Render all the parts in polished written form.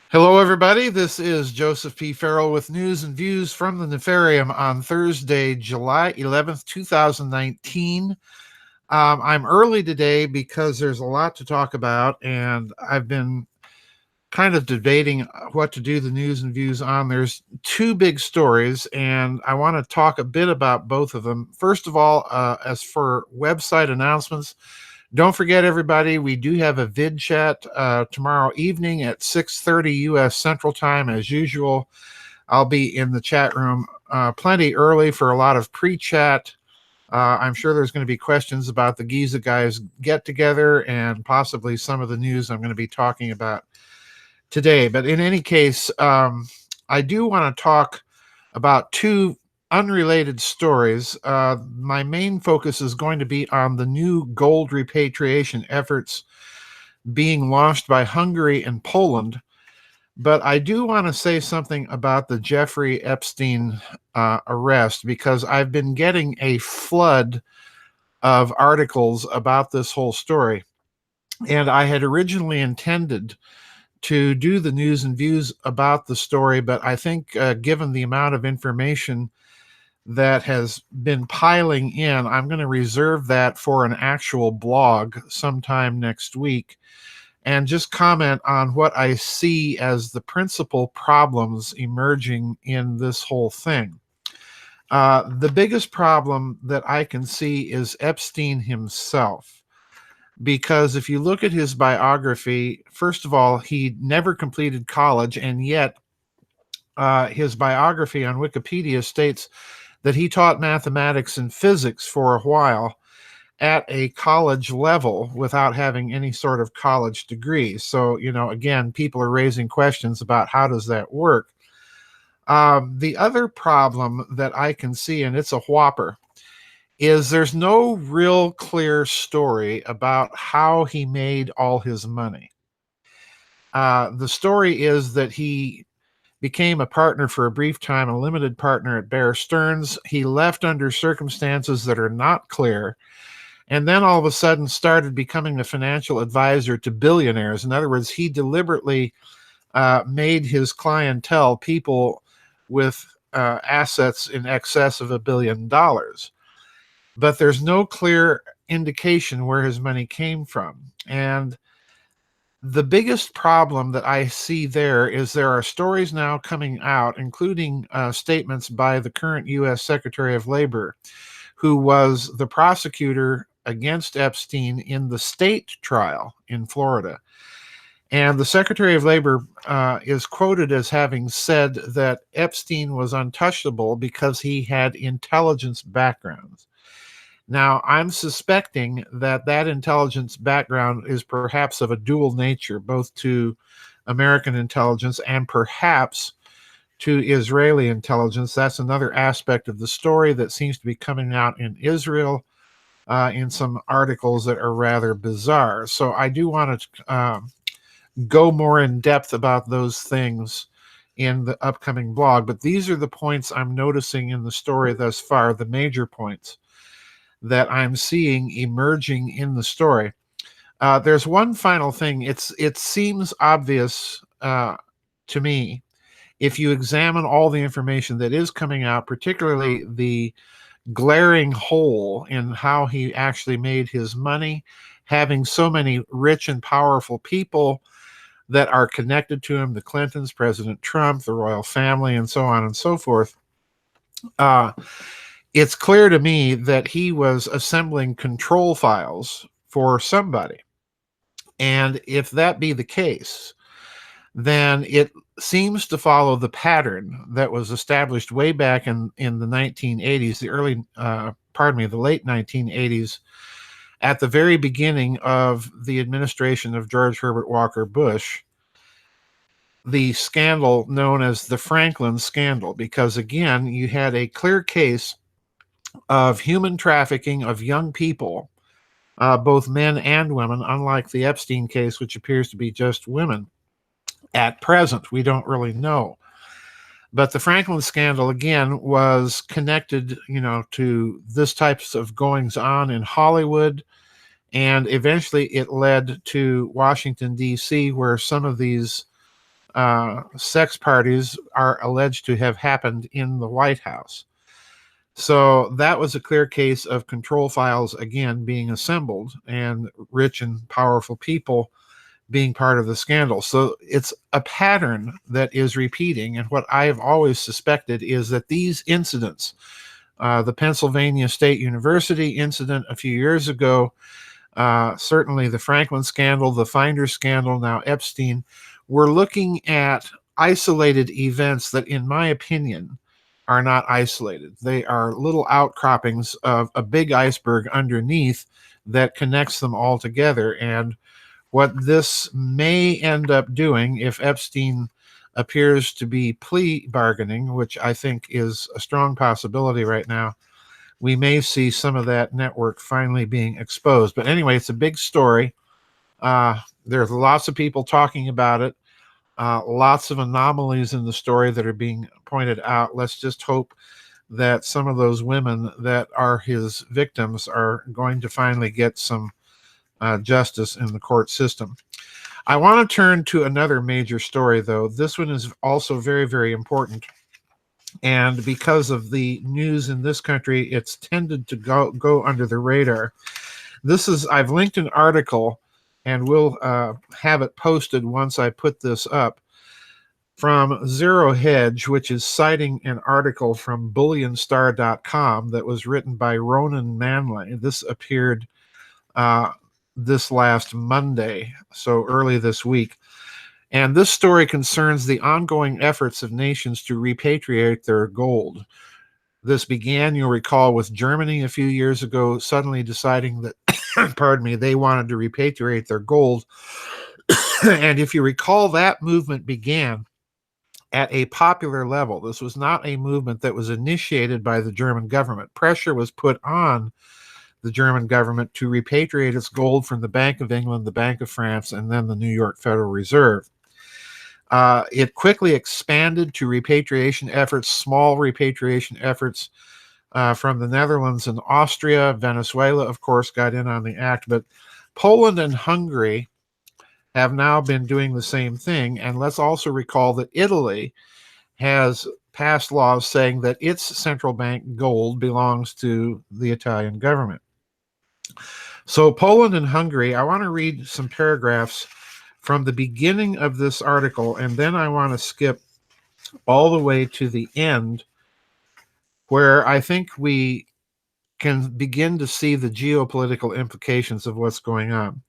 Hello, everybody. This is Joseph P. Farrell with news and views from the Nefarium on Thursday, July 11th, 2019. I'm early today because there's a lot to talk about, and I've been kind of debating what to do the news and views on. There's two big stories, and I want to talk a bit about both of them. First of all, as for website announcements, don't forget, everybody, we do have a vid chat tomorrow evening at 6:30 U.S. Central Time, as usual. I'll be in the chat room plenty early for a lot of pre-chat. I'm sure there's going to be questions about the Giza guys get-together and possibly some of the news I'm going to be talking about today. But in any case, I do want to talk about two unrelated stories. My main focus is going to be on the new gold repatriation efforts being launched by Hungary and Poland. But I do want to say something about the Jeffrey Epstein arrest, because I've been getting a flood of articles about this whole story. And I had originally intended to do the news and views about the story, but I think given the amount of information that has been piling in, I'm going to reserve that for an actual blog sometime next week and just comment on what I see as the principal problems emerging in this whole thing. The biggest problem that I can see is Epstein himself. Because if you look at his biography, first of all, he never completed college, and yet his biography on Wikipedia states that he taught mathematics and physics for a while at a college level without having any sort of college degree. So, again, people are raising questions about how does that work. The other problem that I can see, and it's a whopper, is there's no real clear story about how he made all his money. The story is that he became a partner for a brief time, a limited partner at Bear Stearns. He left under circumstances that are not clear, and then all of a sudden started becoming a financial advisor to billionaires. In other words, he deliberately made his clientele people with assets in excess of $1 billion. But there's no clear indication where his money came from. And the biggest problem that I see there is there are stories now coming out, including statements by the current U.S. Secretary of Labor, who was the prosecutor against Epstein in the state trial in Florida. And the Secretary of Labor is quoted as having said that Epstein was untouchable because he had intelligence backgrounds. Now, I'm suspecting that that intelligence background is perhaps of a dual nature, both to American intelligence and perhaps to Israeli intelligence. That's another aspect of the story that seems to be coming out in Israel in some articles that are rather bizarre. So I do want to go more in depth about those things in the upcoming blog. But these are the points I'm noticing in the story thus far, the major points that I'm seeing emerging in the story. There's one final thing. It seems obvious to me, if you examine all the information that is coming out, particularly the glaring hole in how he actually made his money, having so many rich and powerful people that are connected to him, the Clintons, President Trump, the royal family, and so on and so forth. It's clear to me that he was assembling control files for somebody. And if that be the case, then it seems to follow the pattern that was established way back in the 1980s, the late 1980s, at the very beginning of the administration of George Herbert Walker Bush, the scandal known as the Franklin scandal, because again, you had a clear case of human trafficking of young people, both men and women, unlike the Epstein case, which appears to be just women. At present, we don't really know. But the Franklin scandal, again, was connected, to this types of goings on in Hollywood. And eventually it led to Washington, D.C., where some of these sex parties are alleged to have happened in the White House. So that was a clear case of control files again being assembled and rich and powerful people being part of the scandal. So it's a pattern that is repeating. And what I have always suspected is that these incidents, the Pennsylvania State University incident a few years ago, certainly the Franklin scandal, the Finder scandal, now Epstein, we're looking at isolated events that, in my opinion, are not isolated. They are little outcroppings of a big iceberg underneath that connects them all together. And what this may end up doing, if Epstein appears to be plea bargaining, which I think is a strong possibility right now, we may see some of that network finally being exposed. But anyway, it's a big story. There's lots of people talking about it. Lots of anomalies in the story that are being pointed out. Let's just hope that some of those women that are his victims are going to finally get some justice in the court system. I want to turn to another major story, though. This one is also very, very important. And because of the news in this country, it's tended to go under the radar. I've linked an article, and we'll have it posted once I put this up, from Hedge, which is citing an article from bullionstar.com that was written by Ronan Manley. This appeared this last Monday, so early this week. And this story concerns the ongoing efforts of nations to repatriate their gold. This began, you'll recall, with Germany a few years ago, suddenly deciding that, pardon me, they wanted to repatriate their gold. And if you recall, that movement began at a popular level. This was not a movement that was initiated by the German government. Pressure was put on the German government to repatriate its gold from the Bank of England, the Bank of France, and then the New York Federal Reserve. It quickly expanded to repatriation efforts, small repatriation efforts from the Netherlands and Austria. Venezuela, of course, got in on the act, but Poland and Hungary have now been doing the same thing. And let's also recall that Italy has passed laws saying that its central bank gold belongs to the Italian government. So Poland and Hungary, I want to read some paragraphs from the beginning of this article, and then I want to skip all the way to the end, where I think we can begin to see the geopolitical implications of what's going on.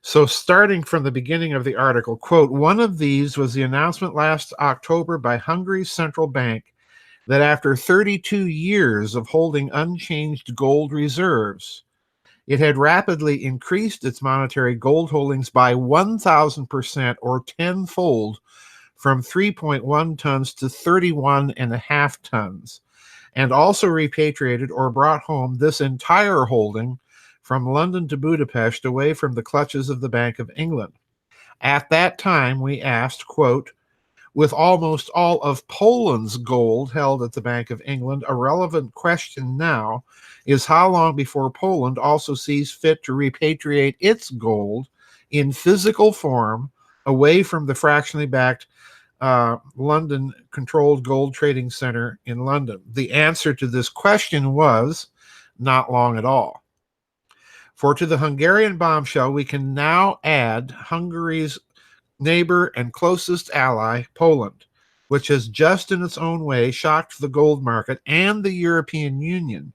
So starting from the beginning of the article, quote, one of these was the announcement last October by Hungary's central bank that after 32 years of holding unchanged gold reserves, it had rapidly increased its monetary gold holdings by 1,000% or tenfold from 3.1 tons to 31.5 tons, and also repatriated or brought home this entire holding from London to Budapest away from the clutches of the Bank of England. At that time, we asked, quote, with almost all of Poland's gold held at the Bank of England, a relevant question now is how long before Poland also sees fit to repatriate its gold in physical form away from the fractionally backed London-controlled gold trading center in London. The answer to this question was not long at all. For to the Hungarian bombshell, we can now add Hungary's neighbor and closest ally, Poland, which has just in its own way shocked the gold market and the European Union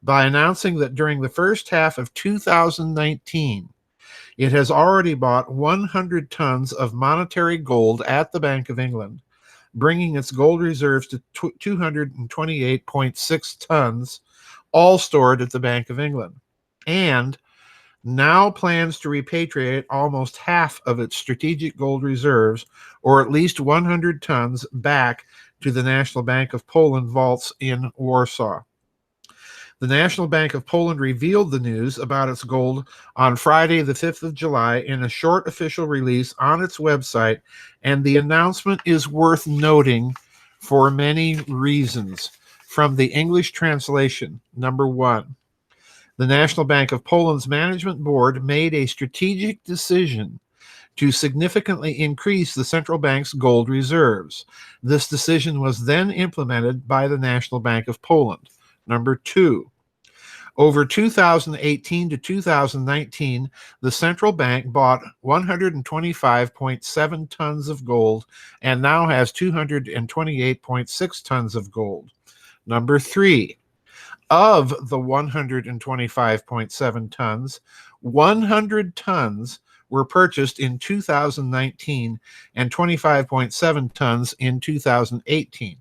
by announcing that during the first half of 2019, it has already bought 100 tons of monetary gold at the Bank of England, bringing its gold reserves to 228.6 tons, all stored at the Bank of England, and now plans to repatriate almost half of its strategic gold reserves, or at least 100 tons, back to the National Bank of Poland vaults in Warsaw. The National Bank of Poland revealed the news about its gold on Friday, the 5th of July, in a short official release on its website, and the announcement is worth noting for many reasons. From the English translation, number one, the National Bank of Poland's management board made a strategic decision to significantly increase the central bank's gold reserves. This decision was then implemented by the National Bank of Poland. Number 2, over 2018 to 2019, the central bank bought 125.7 tons of gold and now has 228.6 tons of gold. Number 3, of the 125.7 tons, 100 tons were purchased in 2019 and 25.7 tons in 2018.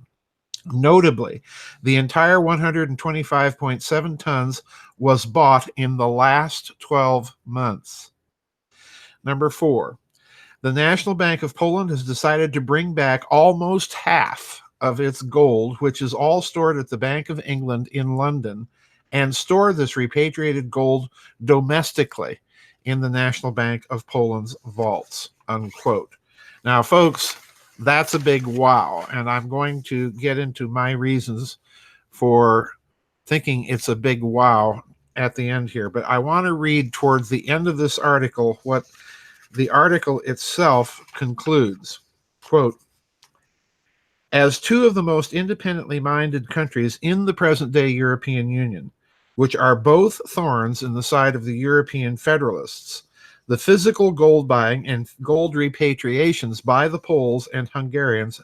Notably, the entire 125.7 tons was bought in the last 12 months. Number 4, the National Bank of Poland has decided to bring back almost half of its gold, which is all stored at the Bank of England in London, and store this repatriated gold domestically in the National Bank of Poland's vaults, unquote. Now, folks, that's a big wow, and I'm going to get into my reasons for thinking it's a big wow at the end here, but I want to read towards the end of this article what the article itself concludes. Quote, as two of the most independently minded countries in the present-day European Union, which are both thorns in the side of the European federalists, the physical gold buying and gold repatriations by the Poles and Hungarians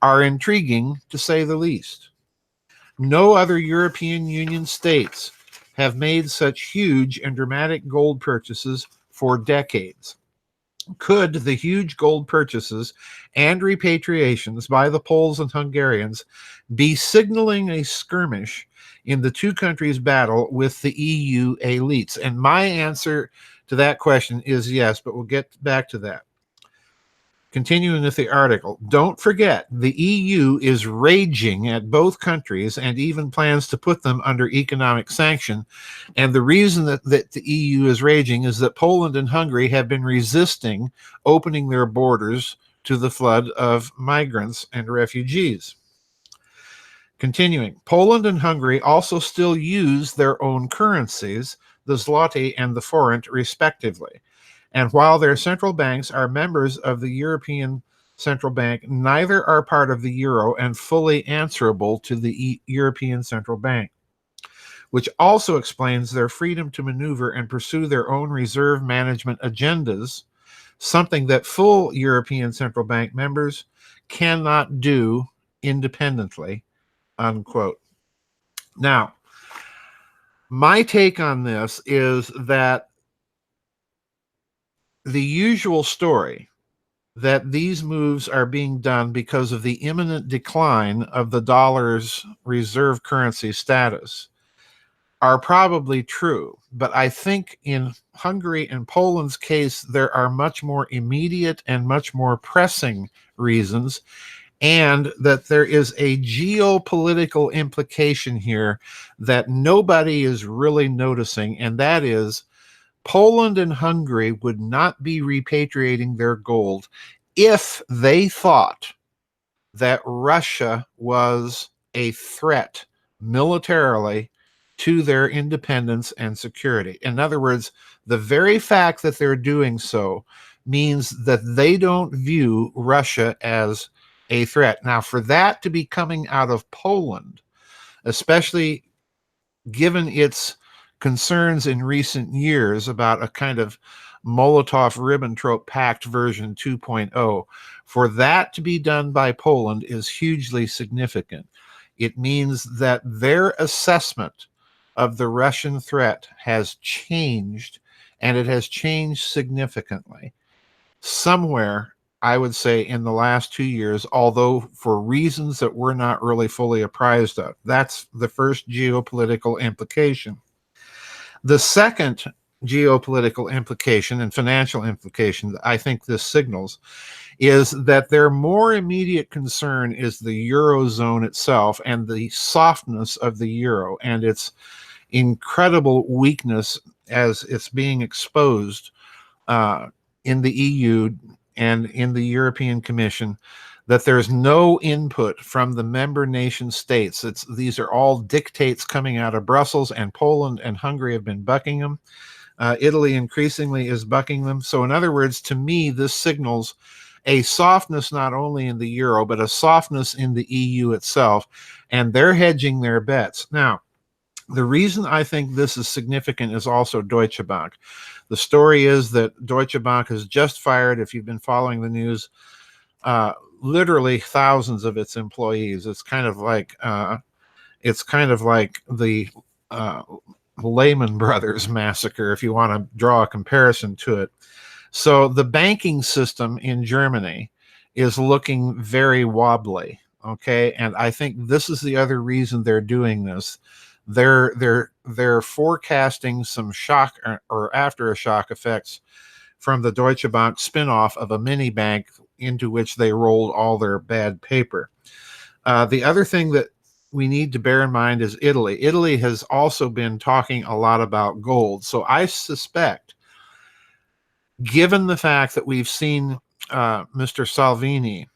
are intriguing, to say the least. No other European Union states have made such huge and dramatic gold purchases for decades. Could the huge gold purchases and repatriations by the Poles and Hungarians be signaling a skirmish in the two countries' battle with the EU elites? And my answer to that question is yes, but we'll get back to that. Continuing with the article, don't forget the EU is raging at both countries and even plans to put them under economic sanction. And the reason that the EU is raging is that Poland and Hungary have been resisting opening their borders to the flood of migrants and refugees. Continuing, Poland and Hungary also still use their own currencies, the zloty and the forint, respectively. And while their central banks are members of the European Central Bank, neither are part of the euro and fully answerable to the European Central Bank, which also explains their freedom to maneuver and pursue their own reserve management agendas, something that full European Central Bank members cannot do independently, unquote. Now, my take on this is that the usual story that these moves are being done because of the imminent decline of the dollar's reserve currency status are probably true. But I think in Hungary and Poland's case, there are much more immediate and much more pressing reasons, and that there is a geopolitical implication here that nobody is really noticing, and that is Poland and Hungary would not be repatriating their gold if they thought that Russia was a threat militarily to their independence and security. In other words, the very fact that they're doing so means that they don't view Russia as a threat. Now, for that to be coming out of Poland, especially given its concerns in recent years about a kind of Molotov-Ribbentrop Pact version 2.0, for that to be done by Poland is hugely significant. It means that their assessment of the Russian threat has changed, and it has changed significantly. Somewhere, I would say, in the last 2 years, although for reasons that we're not really fully apprised of. That's the first geopolitical implication. The second geopolitical implication and financial implication that I think this signals is that their more immediate concern is the Eurozone itself and the softness of the euro and its incredible weakness as it's being exposed in the EU and in the European Commission, that there's no input from the member nation states. These are all dictates coming out of Brussels, and Poland and Hungary have been bucking them. Italy increasingly is bucking them. So, in other words, to me, this signals a softness not only in the euro, but a softness in the EU itself, and they're hedging their bets. Now, the reason I think this is significant is also Deutsche Bank. The story is that Deutsche Bank has just fired, if you've been following the news, uh, literally thousands of its employees. It's kind of like the uh, Lehman Brothers massacre, if you want to draw a comparison to it. So the banking system in Germany is looking very wobbly. Okay, and I think this is the other reason they're doing this. They're forecasting some shock or after a shock effects from the Deutsche Bank spinoff of a mini bank into which they rolled all their bad paper. The other thing that we need to bear in mind is Italy. Italy has also been talking a lot about gold. So I suspect, given the fact that we've seen Mr. Salvini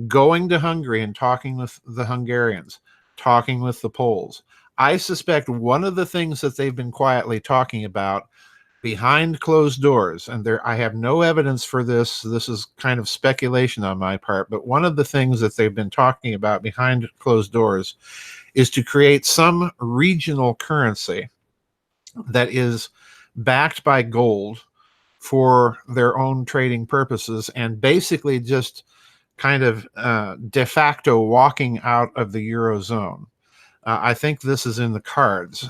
going to Hungary and talking with the Hungarians, talking with the Poles, I suspect one of the things that they've been quietly talking about behind closed doors, and I have no evidence for this, this is kind of speculation on my part, but one of the things that they've been talking about behind closed doors is to create some regional currency that is backed by gold for their own trading purposes, and basically just kind of de facto walking out of the Eurozone. I think this is in the cards.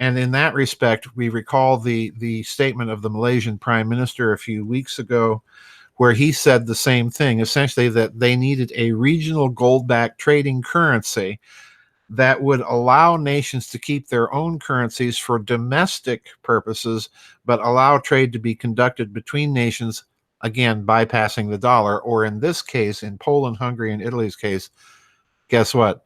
And in that respect, we recall the statement of the Malaysian Prime Minister a few weeks ago, where he said the same thing, essentially that they needed a regional gold-backed trading currency that would allow nations to keep their own currencies for domestic purposes, but allow trade to be conducted between nations, again, bypassing the dollar, or in this case, in Poland, Hungary, and Italy's case, guess what?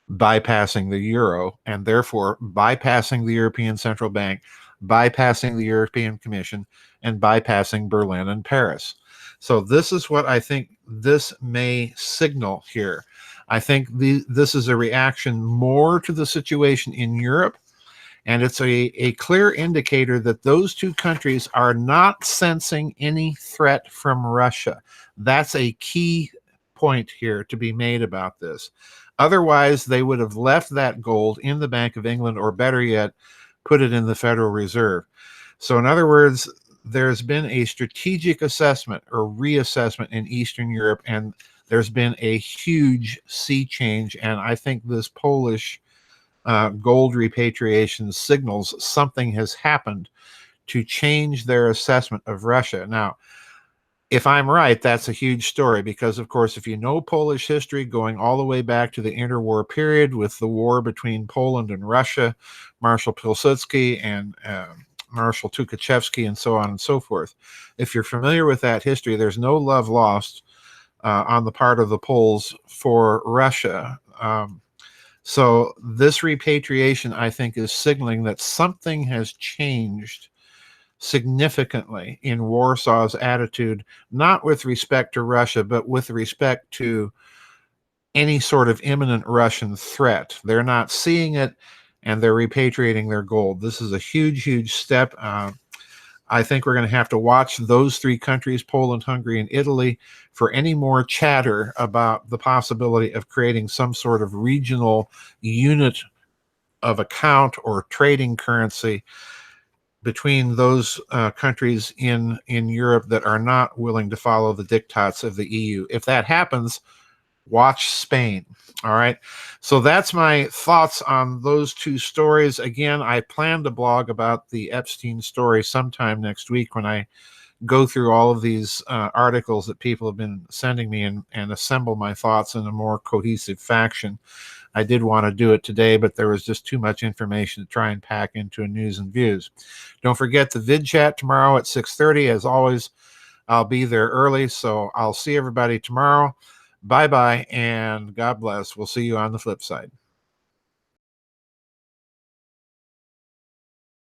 Bypassing the euro, and therefore bypassing the European Central Bank, bypassing the European Commission, and bypassing Berlin and Paris. So this is what I think this may signal here. I think this is a reaction more to the situation in Europe, and it's a clear indicator that those two countries are not sensing any threat from Russia. That's a key point here to be made about this. Otherwise, they would have left that gold in the Bank of England, or better yet, put it in the Federal Reserve. So in other words, there's been a strategic assessment or reassessment in Eastern Europe, and there's been a huge sea change. And I think this Polish gold repatriation signals something has happened to change their assessment of Russia. Now, if I'm right, that's a huge story because, of course, if you know Polish history going all the way back to the interwar period with the war between Poland and Russia, Marshal Pilsudski and Marshal Tukhachevsky and so on and so forth. If you're familiar with that history, there's no love lost on the part of the Poles for Russia. So this repatriation, I think, is signaling that something has changed significantly in Warsaw's attitude, not with respect to Russia, but with respect to any sort of imminent Russian threat. They're not seeing it, and they're repatriating their gold. This is a huge, huge step. I think we're going to have to watch those three countries, Poland, Hungary, and Italy, for any more chatter about the possibility of creating some sort of regional unit of account or trading currency between those countries in Europe that are not willing to follow the diktats of the EU. If that happens, watch Spain. All right. So that's my thoughts on those two stories. Again, I plan to blog about the Epstein story sometime next week when I go through all of these articles that people have been sending me and assemble my thoughts in a more cohesive fashion. I did want to do it today, but there was just too much information to try and pack into a news and views. Don't forget the vid chat tomorrow at 6:30. As always, I'll be there early, so I'll see everybody tomorrow. Bye-bye, and God bless. We'll see you on the flip side.